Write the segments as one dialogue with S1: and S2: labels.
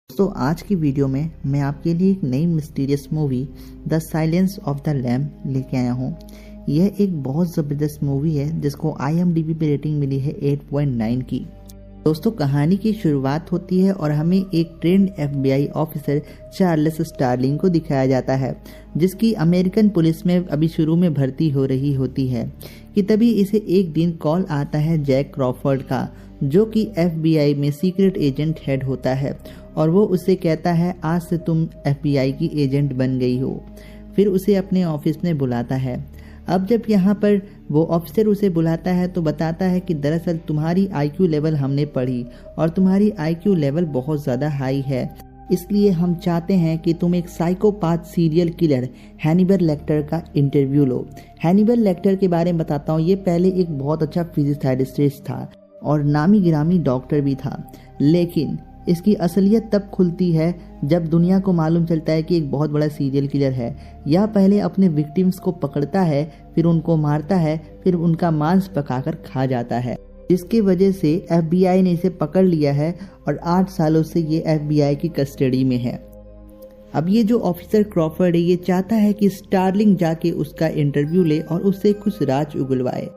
S1: दोस्तों आज की वीडियो में मैं आपके लिए एक नई mysterious movie the silence of the lamb लेके आया हूँ। यह एक बहुत ज़बरदस्त मूवी है जिसको IMDb पे रेटिंग मिली है 8.9 की। दोस्तों कहानी की शुरुआत होती है और हमें एक trained FBI officer Charles Starling को दिखाया जाता है, जिसकी अमेरिकन पुलिस में अभी शुरू में भर्ती हो रही होती है कि तभी इसे एक दिन कॉल आता है जैक क्रॉफर्ड का, जो कि FBI में सीक्रेट एजेंट हेड होता है और वो उसे कहता है आज से तुम FBI की एजेंट बन गई हो। फिर उसे अपने ऑफिस में बुलाता है। अब जब यहाँ पर वो ऑफिसर उसे बुलाता है तो बताता है कि दरअसल तुम्हारी IQ लेवल हमने पढ़ी और तुम्हारी IQ लेवल बहुत ज़्यादा हाई है, इसलिए हम चाहते हैं कि तुम एक psychopath serial killer Hannibal lateral का इंटरव्यू लो। हैनिबल लेक्टर के बारे में बताता हूँ, ये पहले एक बहुत अच्छा फिजिथेरेपिस्ट था और नामी गिरामी डॉक्टर भी था, लेकिन इसकी असलियत तब खुलती है जब दुनिया को मालूम चलता है कि एक बहुत बड़ा सीरियल किलर है। यह पहले अपने विक्टिम्स को पकड़ता है, फिर उनको मारता है, फिर उनका मांस पकाकर खा जाता है, जिसकी वजह से FBI ने इसे पकड़ लिया है और 8 सालों से ये FBI की कस्टडी में है। अब ये जो ऑफिसर क्रॉफर्ड है ये चाहता है कि स्टार्लिंग जाके उसका इंटरव्यू ले और उससे कुछ राज उगलवाए,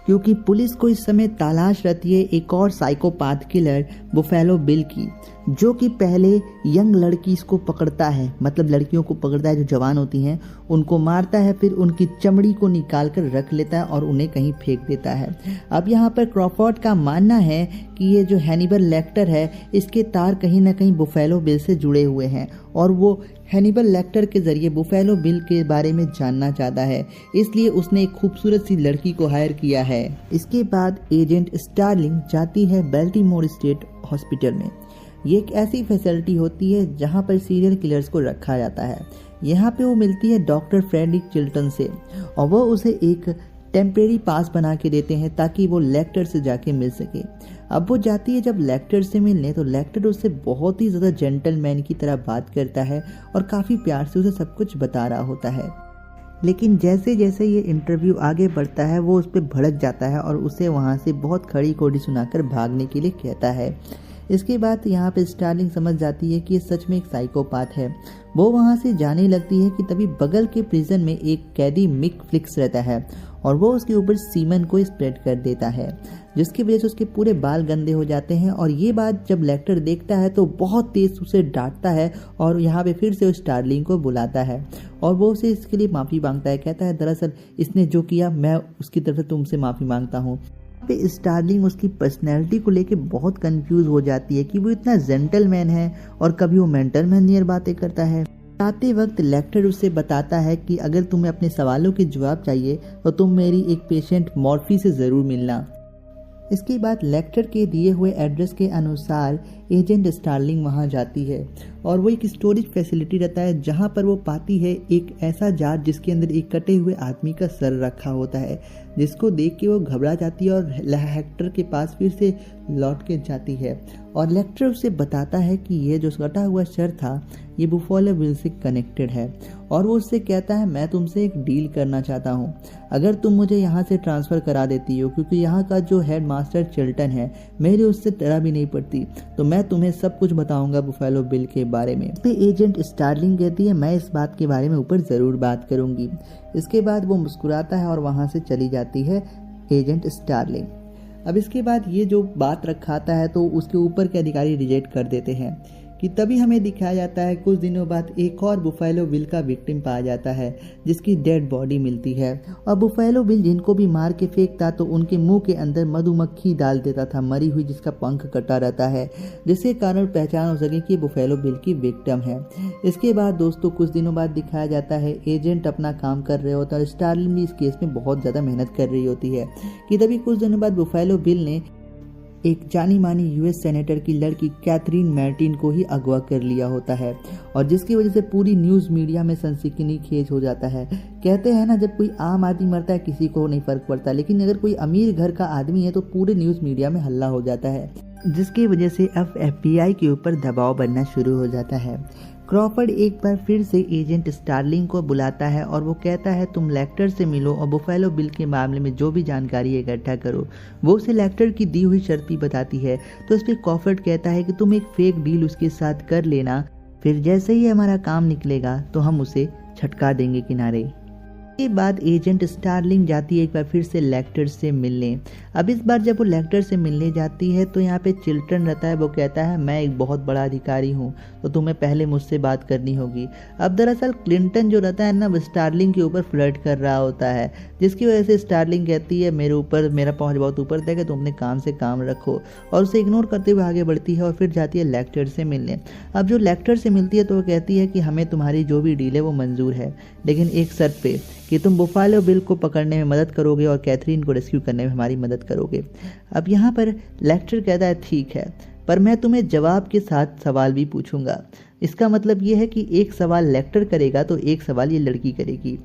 S1: क्योंकि पुलिस को इस समय तलाश रहती है एक और साइकोपाथ किलर बुफेलो बिल की, जो कि पहले यंग लड़की को पकड़ता है, मतलब लड़कियों को पकड़ता है जो जवान होती हैं, उनको मारता है, फिर उनकी चमड़ी को निकाल कर रख लेता है और उन्हें कहीं फेंक देता है। अब यहाँ पर क्रॉफर्ड का मानना है कि ये जो हैनिबल लेक्टर है इसके तार कहीं ना कहीं बुफेलो बिल से जुड़े हुए हैं और वो हैनिबल लेक्टर के जरिए बुफेलो बिल के बारे में जानना चाहता है, इसलिए उसने एक खूबसूरत सी लड़की को हायर किया है। इसके बाद एजेंट स्टार्लिंग जाती है बेल्टीमोर स्टेट हॉस्पिटल में। ये एक ऐसी फैसिलिटी होती है जहां पर सीरियल किलर्स को रखा जाता है। यहाँ पे वो मिलती है डॉक्टर फ्रेडरिक चिल्टन से और वो उसे एक टेम्परेरी पास बना के देते हैं ताकि वो लेक्टर से जाके मिल सके। अब वो जाती है जब लेक्टर से मिलने, तो लेक्टर उससे बहुत ही ज़्यादा जेंटलमैन की तरह बात करता है और काफ़ी प्यार से उसे सब कुछ बता रहा होता है। लेकिन जैसे जैसे ये इंटरव्यू आगे बढ़ता है वो उस पर भड़क जाता है और उसे वहाँ से बहुत खड़ी खोटी सुनाकर भागने के लिए कहता है। इसके बाद यहाँ पे स्टार्लिंग समझ जाती है कि ये सच में एक साइकोपाथ है। वो वहाँ से जाने लगती है कि तभी बगल के प्रिजन में एक कैदी मिक फ्लिक्स रहता है और वो उसके ऊपर सीमन को स्प्रेड कर देता है, जिसकी वजह से उसके पूरे बाल गंदे हो जाते हैं। और ये बात जब लेक्टर देखता है तो बहुत तेज उसे डांटता है और यहाँ पे फिर से उस स्टार्लिंग को बुलाता है और वो उसे इसके लिए माफ़ी मांगता है। कहता है दरअसल इसने जो किया मैं उसकी तरफ से तुमसे माफ़ी मांगता हूँ। पे स्टार्लिंग उसकी पर्सनैलिटी को लेके बहुत कंफ्यूज हो जाती है कि वो इतना जेंटलमैन है और कभी वो मेंटल मैन नियर बातें करता है। आते वक्त लेक्टर उसे बताता है कि अगर तुम्हें अपने सवालों के जवाब चाहिए तो तुम मेरी एक पेशेंट मॉर्फी से ज़रूर मिलना। इसके बाद लेक्टर के दिए हुए एड्रेस के अनुसार एजेंट स्टार्लिंग वहां जाती है और वो एक स्टोरेज फैसिलिटी रहता है जहां पर वो पाती है एक ऐसा जार जिसके अंदर एक कटे हुए आदमी का सर रखा होता है, जिसको देख के वो घबरा जाती है और लेक्टर के पास फिर से लौट के जाती है और लेक्टर उसे बताता है कि ये जो कटा हुआ सर था ये बुफेलो बिल से कनेक्टेड है और वो उससे कहता है मैं तुमसे एक डील करना चाहता हूँ, अगर तुम मुझे यहाँ से ट्रांसफ़र करा देती हो, क्योंकि यहाँ का जो हेड मास्टर चिल्टन है मेरे उससे डरा भी नहीं पड़ती, तो मैं तुम्हें सब कुछ बताऊंगा बुफेलो बिल के बारे में। तो एजेंट स्टार्लिंग कहती है मैं इस बात के बारे में ऊपर ज़रूर बात करूंगी। इसके बाद वो मुस्कुराता है और वहाँ से चली जाती है एजेंट स्टार्लिंग। अब इसके बाद ये जो बात रखाता है तो उसके ऊपर के अधिकारी रिजेक्ट कर देते हैं कि तभी हमें दिखाया जाता है कुछ दिनों बाद एक और बुफेलो बिल का विक्टिम पाया जाता है जिसकी डेड बॉडी मिलती है और बुफेलो बिल जिनको भी मार के फेंकता तो उनके मुंह के अंदर मधुमक्खी डाल देता था मरी हुई, जिसका पंख कटा रहता है, जिसके कारण पहचान हो सके कि बुफेलो बिल की विक्टिम है। इसके बाद दोस्तों कुछ दिनों बाद दिखाया जाता है एजेंट अपना काम कर रहे होता है और स्टार्लिंग भी इस केस में बहुत ज़्यादा मेहनत कर रही होती है कि तभी कुछ दिनों बाद बुफेलो बिल ने एक जानी मानी US सेनेटर की लड़की कैथरीन मार्टिन को ही अगवा कर लिया होता है और जिसकी वजह से पूरी न्यूज़ मीडिया में सनसनीखेज हो जाता है। कहते हैं ना जब कोई आम आदमी मरता है किसी को नहीं फर्क पड़ता, लेकिन अगर कोई अमीर घर का आदमी है तो पूरे न्यूज़ मीडिया में हल्ला हो जाता है, जिसकी वजह से अब FBI के ऊपर दबाव बनना शुरू हो जाता है। क्रॉफर्ड एक बार फिर से एजेंट स्टार्लिंग को बुलाता है और वो कहता है तुम लेक्टर से मिलो और बुफेलो बिल के मामले में जो भी जानकारी इकट्ठा करो। वो उसे लेक्टर की दी हुई शर्त भी बताती है। तो इस पर क्रॉफर्ड कहता है कि तुम एक फेक डील उसके साथ कर लेना, फिर जैसे ही हमारा काम निकलेगा तो हम उसे छटका देंगे किनारे। के बाद एजेंट स्टार्लिंग जाती है एक बार फिर से लेक्टर से मिलने। अब इस बार जब वो लेक्टर से मिलने जाती है तो यहाँ पे चिल्टन रहता है। वो कहता है मैं एक बहुत बड़ा अधिकारी हूँ तो तुम्हें पहले मुझसे बात करनी होगी। अब दरअसल क्लिंटन जो रहता है ना वो स्टार्लिंग के ऊपर फ्लर्ट कर रहा होता है, जिसकी वजह से स्टार्लिंग कहती है मेरा पहुँच बहुत ऊपर तक है, तुम अपने काम से काम रखो, और उसे इग्नोर करते हुए आगे बढ़ती है और फिर जाती है लेक्टर से मिलने। अब जो लेक्टर से मिलती है तो वो कहती है कि हमें तुम्हारी जो भी डील है वो मंजूर है, लेकिन एक शर्त पे कि तुम बुफेलो बिल को पकड़ने में मदद करोगे और कैथरीन को रेस्क्यू करने में हमारी मदद करोगे। अब यहाँ पर लेक्टर कहता है ठीक है, पर मैं तुम्हें जवाब के साथ सवाल भी पूछूंगा। इसका मतलब ये है कि एक सवाल लेक्टर करेगा तो एक सवाल ये लड़की करेगी।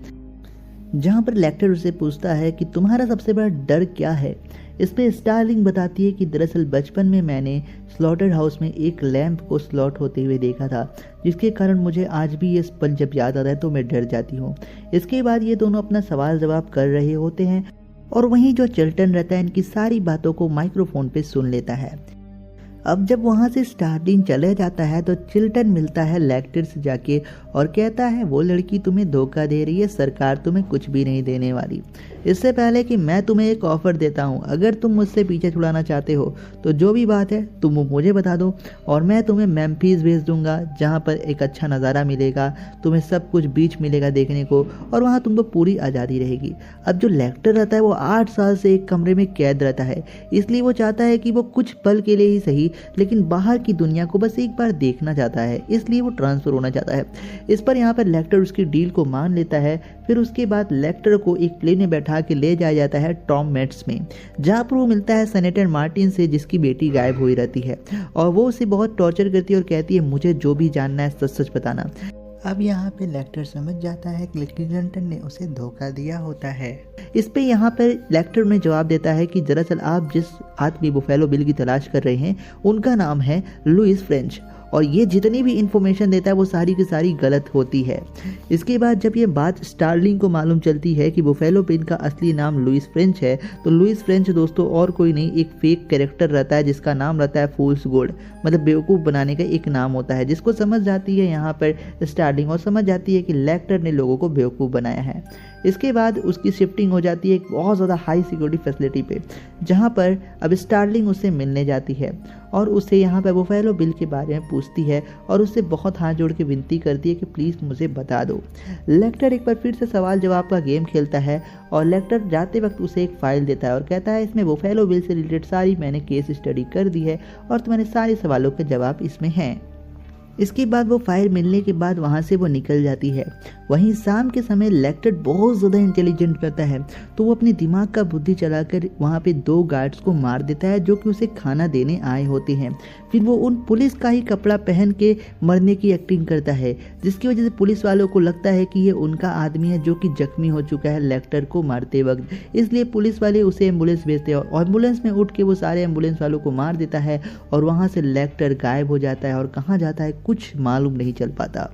S1: जहाँ पर लेक्टर उसे पूछता है कि तुम्हारा सबसे बड़ा डर क्या है। इस पे स्टार्लिंग बताती है कि दरअसल बचपन में मैंने स्लॉटर हाउस में एक लैंप को स्लॉट होते हुए देखा था, जिसके कारण मुझे आज भी ये पल जब याद आता है तो मैं डर जाती हूँ। इसके बाद ये दोनों अपना सवाल जवाब कर रहे होते हैं और वहीं जो चिल्टन रहता है इनकी सारी बातों को माइक्रोफोन पे सुन लेता है। अब जब वहाँ से स्टार्लिंग चले जाता है तो चिल्टन मिलता है लेक्टर से जाके और कहता है वो लड़की तुम्हें धोखा दे रही है, सरकार तुम्हें कुछ भी नहीं देने वाली। इससे पहले कि मैं तुम्हें एक ऑफर देता हूँ, अगर तुम मुझसे पीछे छुड़ाना चाहते हो तो जो भी बात है तुम मुझे बता दो और मैं तुम्हें मेम्फिस भेज दूंगा, जहाँ पर एक अच्छा नज़ारा मिलेगा, तुम्हें सब कुछ बीच मिलेगा देखने को और वहाँ तुमको पूरी आज़ादी रहेगी। अब जो लेक्टर रहता है वो 8 साल से एक कमरे में कैद रहता है, इसलिए वो चाहता है कि वो कुछ पल के लिए ही सही लेकिन बाहर की दुनिया को बस एक बार देखना चाहता है, इसलिए वो ट्रांसफर होना चाहता है। इस पर यहाँ पर लेक्टर उसकी डील को मान लेता है। फिर उसके बाद लेक्टर को एक प्लेन में बैठा के ले जाया जाता है टॉम मेट्स में, जहाँ पर वो मिलता है सेनेटर मार्टिन से, जिसकी बेटी गायब हुई रहती है और वो उसे बहुत टॉर्चर करती है और कहती है मुझे जो भी जानना है सच सच बताना। अब यहाँ पे लेक्टर समझ जाता है कि क्लिंटन ने उसे धोखा दिया होता है। इस पे यहाँ पर लेक्टर ने जवाब देता है कि दरअसल आप जिस आदमी बुफेलो बिल की तलाश कर रहे हैं उनका नाम है लुइस फ्रेंच और ये जितनी भी इंफॉर्मेशन देता है वो सारी की सारी गलत होती है। इसके बाद जब ये बात स्टार्लिंग को मालूम चलती है कि बुफेलो बिल का असली नाम लुइस फ्रेंच है, तो लुइस फ्रेंच दोस्तों और कोई नहीं एक फेक कैरेक्टर रहता है जिसका नाम रहता है फूल्स गोल्ड, मतलब बेवकूफ़ बनाने का एक नाम होता है, जिसको समझ जाती है यहाँ पर स्टार्लिंग और समझ जाती है कि लेक्टर ने लोगों को बेवकूफ़ बनाया है। इसके बाद उसकी शिफ्टिंग हो जाती है एक बहुत ज़्यादा हाई सिक्योरिटी फैसिलिटी पे, जहाँ पर अब स्टार्लिंग उससे मिलने जाती है और उससे यहाँ पर बुफेलो बिल के बारे में पूछती है और उससे बहुत हाथ जोड़ के विनती करती है कि प्लीज़ मुझे बता दो। लेक्टर एक बार फिर से सवाल जवाब का गेम खेलता है और लेक्टर जाते वक्त उसे एक फाइल देता है और कहता है इसमें बुफेलो बिल से रिलेटेड सारी मैंने केस स्टडी कर दी है और तुम्हारे सारे सवालों के जवाब इसमें हैं। इसके बाद वो फाइल मिलने के बाद वहाँ से वो निकल जाती है। वहीं शाम के समय लेक्टर बहुत ज़्यादा इंटेलिजेंट करता है तो वो अपने दिमाग का बुद्धि चलाकर वहाँ पे 2 गार्ड्स को मार देता है जो कि उसे खाना देने आए होते हैं। फिर वो उन पुलिस का ही कपड़ा पहन के मरने की एक्टिंग करता है, जिसकी वजह से पुलिस वालों को लगता है कि ये उनका आदमी है जो कि जख्मी हो चुका है लेक्टर को मारते वक्त। इसलिए पुलिस वाले उसे एम्बुलेंस भेजते हैं और एम्बुलेंस में उठ के वो सारे एम्बुलेंस वालों को मार देता है और वहाँ से लेक्टर गायब हो जाता है और कहाँ जाता है कुछ मालूम नहीं चल पाता।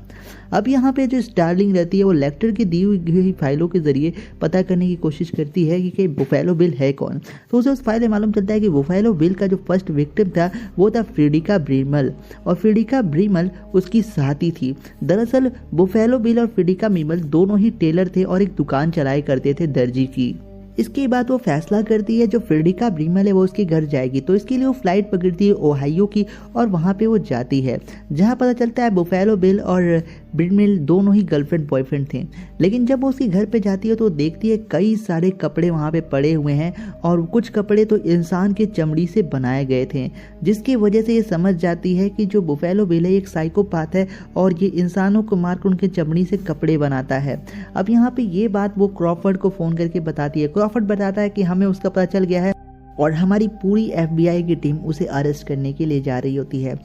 S1: अब यहाँ पे जो स्टार्लिंग रहती है वो लेक्टर की दी हुई फाइलों के जरिए पता करने की कोशिश करती है कि बुफेलो बिल है कौन। तो उसे उस फाइल में मालूम चलता है कि बुफेलो बिल का जो फर्स्ट विक्टिम था वो था फ्रेडिका ब्रीमल और फ्रेडिका ब्रीमल उसकी साथी थी। दरअसल बुफेलो बिल और फ्रेडिका ब्रीमल दोनों ही टेलर थे और एक दुकान चलाया करते थे दर्जी की। इसके बाद वो फैसला करती है जो फ्रेडिका ब्रीमल है वो उसके घर जाएगी, तो इसके लिए वो फ्लाइट पकड़ती है ओहायो की और वहाँ पे वो जाती है, जहाँ पता चलता है बुफेलो बिल और ब्रीमल दोनों ही गर्लफ्रेंड बॉयफ्रेंड थे। लेकिन जब वो उसके घर पे जाती है तो देखती है कई सारे कपड़े वहाँ पे पड़े हुए हैं और कुछ कपड़े तो इंसान के चमड़ी से बनाए गए थे, जिसकी वजह से ये समझ जाती है कि जो बुफेलो बिल है एक साइकोपाथ है और ये इंसानों को मारकर उनके चमड़ी से कपड़े बनाता है। अब यहाँ पे ये बात वो क्रॉफर्ड को फ़ोन करके बताती है। क्रॉफर्ड बताता है कि हमें उसका पता चल गया है और हमारी पूरी FBI की टीम उसे अरेस्ट करने के लिए जा रही होती है।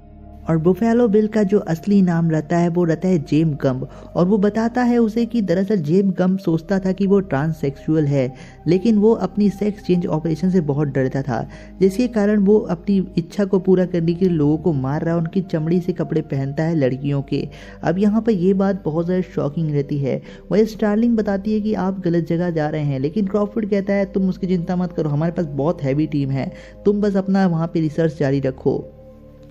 S1: और बुफेलो बिल का जो असली नाम रहता है वो रहता है जेम गम्ब, और वो बताता है उसे कि दरअसल जेम गम्ब सोचता था कि वो ट्रांससेक्सुअल है, लेकिन वो अपनी सेक्स चेंज ऑपरेशन से बहुत डरता था, जिसके कारण वो अपनी इच्छा को पूरा करने के लिए लोगों को मार रहा है, उनकी चमड़ी से कपड़े पहनता है लड़कियों के। अब यहाँ पर ये बात बहुत ज़्यादा शॉकिंग रहती है। वह स्टार्लिंग बताती है कि आप गलत जगह जा रहे हैं, लेकिन क्रॉफोर्ड कहता है तुम उसकी चिंता मत करो, हमारे पास बहुत हैवी टीम है, तुम बस अपना वहाँ पे रिसर्च जारी रखो।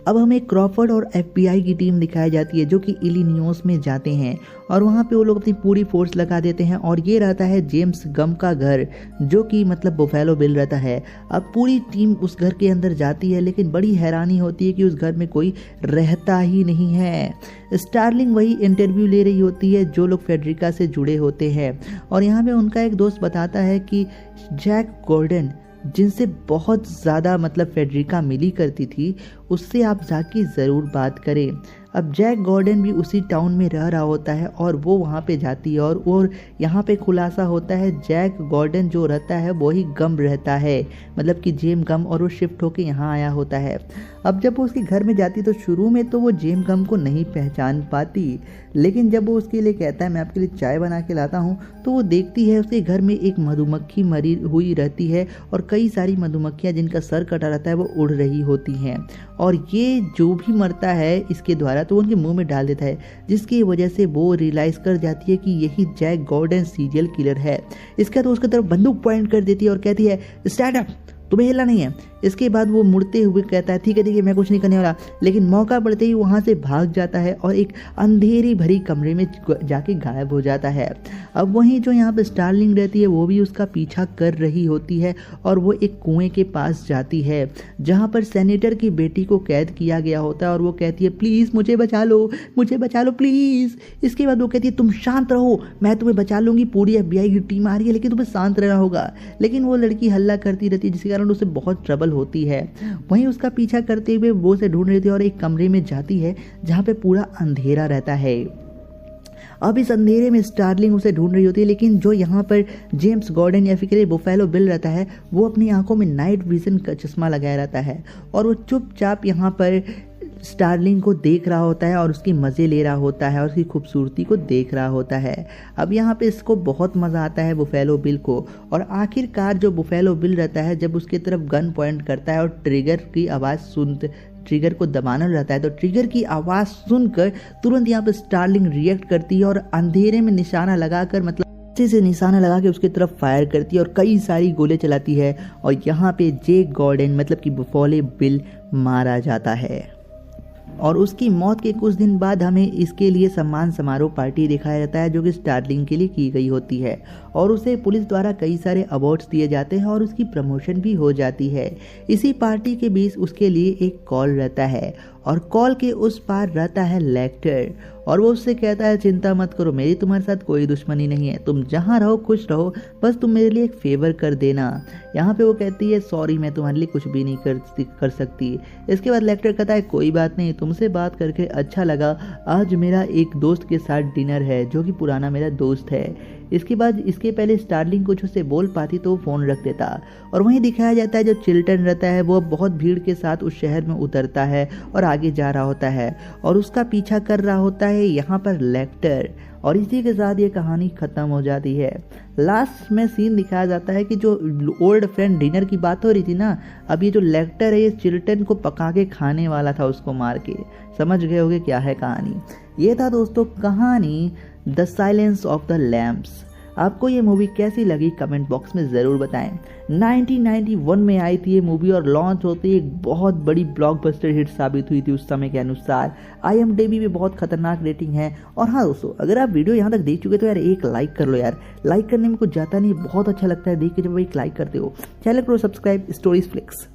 S1: अब हमें क्रॉफोर्ड और FBI की टीम दिखाई जाती है जो कि इलिनोइस में जाते हैं, और वहाँ पे वो लोग अपनी पूरी फोर्स लगा देते हैं, और ये रहता है जेम्स गम्ब का घर, जो कि मतलब बुफेलो बिल रहता है। अब पूरी टीम उस घर के अंदर जाती है, लेकिन बड़ी हैरानी होती है कि उस घर में कोई रहता ही नहीं है। स्टार्लिंग वही इंटरव्यू ले रही होती है जो लोग फेडरिका से जुड़े होते हैं, और यहाँ पे उनका एक दोस्त बताता है कि जैक गॉर्डन, जिनसे बहुत ज़्यादा मतलब फेडरिका मिली करती थी, उससे आप जाके ज़रूर बात करें। अब जैक गॉर्डन भी उसी टाउन में रह रहा होता है और वो वहाँ पे जाती है, और यहाँ पे खुलासा होता है जैक गॉर्डन जो रहता है वही गम्ब रहता है, मतलब कि जेम गम्ब, और वो शिफ्ट होके यहाँ आया होता है। अब जब वो उसके घर में जाती तो शुरू में तो वो जेम गम्ब को नहीं पहचान पाती, लेकिन जब वो उसके लिए कहता है मैं आपके लिए चाय बना के लाता हूँ, तो वो देखती है उसके घर में एक मधुमक्खी मरी हुई रहती है, और कई सारी मधुमक्खियाँ जिनका सर कटा रहता है वो उड़ रही होती हैं, और ये जो भी मरता है इसके द्वारा तो उनके मुंह में डाल देता है, जिसकी वजह से वो रियलाइज़ कर जाती है कि यही जैक गॉर्डन सीरियल किलर है। इसके बाद उसकी तरफ बंदूक पॉइंट कर देती है और कहती है स्टैंड अप, तुम्हें हिलना नहीं है। इसके बाद वो मुड़ते हुए कहता है ठीक है मैं कुछ नहीं करने वाला, लेकिन मौका पड़ते ही वहाँ से भाग जाता है और एक अंधेरी भरी कमरे में जाके गायब हो जाता है। अब वहीं जो यहाँ पे स्टार्लिंग रहती है वो भी उसका पीछा कर रही होती है, और वो एक कुएं के पास जाती है जहाँ पर सेनेटर की बेटी को कैद किया गया होता है, और वो कहती है प्लीज़ मुझे बचा लो प्लीज़। इसके बाद वो कहती है तुम शांत रहो, मैं तुम्हें बचा लूँगी, पूरी FBI की टीम आ रही है, लेकिन तुम्हें शांत रहना होगा। लेकिन वो लड़की हल्ला करती रहती है, जिसके कारण उसे बहुत ट्रबल होती है। वहीं उसका पीछा करते हुए वो उसे ढूंढ रही थी और एक कमरे में जाती है जहाँ पे पूरा अंधेरा रहता है। अब इस अंधेरे में स्टार्लिंग उसे ढूंढ रही होती है, लेकिन जो यहाँ पर जेम्स गॉर्डन या फिर बुफेलो बिल रहता है वो अपनी आंखों में नाइट विजन का चश्मा लगाया रहता है, और वो चुपचाप यहाँ पर स्टार्लिंग को देख रहा होता है और उसकी मज़े ले रहा होता है और उसकी खूबसूरती को देख रहा होता है। अब यहाँ पे इसको बहुत मज़ा आता है बुफेलो बिल को, और आखिरकार जो बुफेलो बिल रहता है जब उसके तरफ गन पॉइंट करता है और ट्रिगर को दबाना रहता है, तो ट्रिगर की आवाज़ सुनकर तुरंत यहाँ पे स्टार्लिंग रिएक्ट करती है और अंधेरे में निशाना लगाकर मतलब अच्छे से निशाना लगा के उसकी तरफ फायर करती है और कई सारी गोले चलाती है, और यहाँ पे जैक गॉर्डन मतलब कि बुफेलो बिल मारा जाता है। और उसकी मौत के कुछ दिन बाद हमें इसके लिए सम्मान समारोह पार्टी दिखाया जाता है जो कि स्टार्लिंग के लिए की गई होती है, और उसे पुलिस द्वारा कई सारे अवार्ड्स दिए जाते हैं और उसकी प्रमोशन भी हो जाती है। इसी पार्टी के बीच उसके लिए एक कॉल रहता है, और कॉल के उस पार रहता है लेक्टर, और वो उससे कहता है चिंता मत करो, मेरी तुम्हारे साथ कोई दुश्मनी नहीं है, तुम जहाँ रहो खुश रहो, बस तुम मेरे लिए एक फेवर कर देना। यहाँ पे वो कहती है सॉरी मैं तुम्हारे लिए कुछ भी नहीं कर सकती। इसके बाद लेक्टर कहता है कोई बात नहीं, तुमसे बात करके अच्छा लगा, आज मेरा एक दोस्त के साथ डिनर है जो कि पुराना मेरा दोस्त है। इसके बाद इसके पहले स्टार्लिंग कुछ उससे बोल पाती तो वो फ़ोन रख देता, और वहीं दिखाया जाता है जो चिल्टन रहता है वो बहुत भीड़ के साथ उस शहर में उतरता है और आगे जा रहा होता है, और उसका पीछा कर रहा होता है यहाँ पर लेक्टर। और इसी के साथ ये कहानी ख़त्म हो जाती है। लास्ट में सीन दिखाया जाता है कि जो ओल्ड फ्रेंड डिनर की बात हो रही थी ना, अब ये जो लेक्टर है ये चिल्टन को पका के खाने वाला था उसको मार के। समझ गए होगे क्या है कहानी। ये था दोस्तों कहानी the silence of the lamps. आपको ये मूवी कैसी लगी कमेंट बॉक्स में ज़रूर बताएं। 1991 में आई थी ये मूवी और लॉन्च होते ही एक बहुत बड़ी ब्लॉकबस्टर हिट साबित हुई थी उस समय के अनुसार। IMDb में बहुत खतरनाक रेटिंग है। और हाँ दोस्तों, अगर आप वीडियो यहाँ तक देख चुके तो यार एक लाइक कर लो यार। लाइक करने में कुछ जाता नहीं, बहुत अच्छा लगता है देख के जब एक लाइक करते हो। चैनल को सब्सक्राइब स्टोरीज फ्लिक्स।